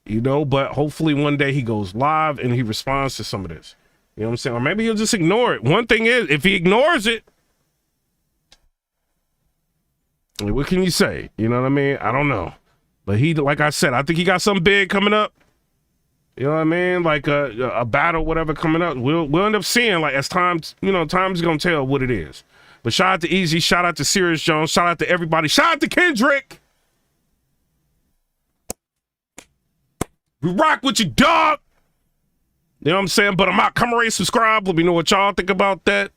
you know, but hopefully one day he goes live and he responds to some of this. You know what I'm saying? Or maybe he'll just ignore it. One thing is, if he ignores it, what can you say? You know what I mean? I don't know. But he, like I said, I think he got something big coming up. You know what I mean? Like a battle, whatever coming up. We'll end up seeing, like, as time, you know, time's going to tell what it is. But shout out to EAZY. Shout out to Serius Jones. Shout out to everybody. Shout out to Kendrick. We rock with you, dog. You know what I'm saying? But I'm out. Come rate, subscribe. Let me know what y'all think about that.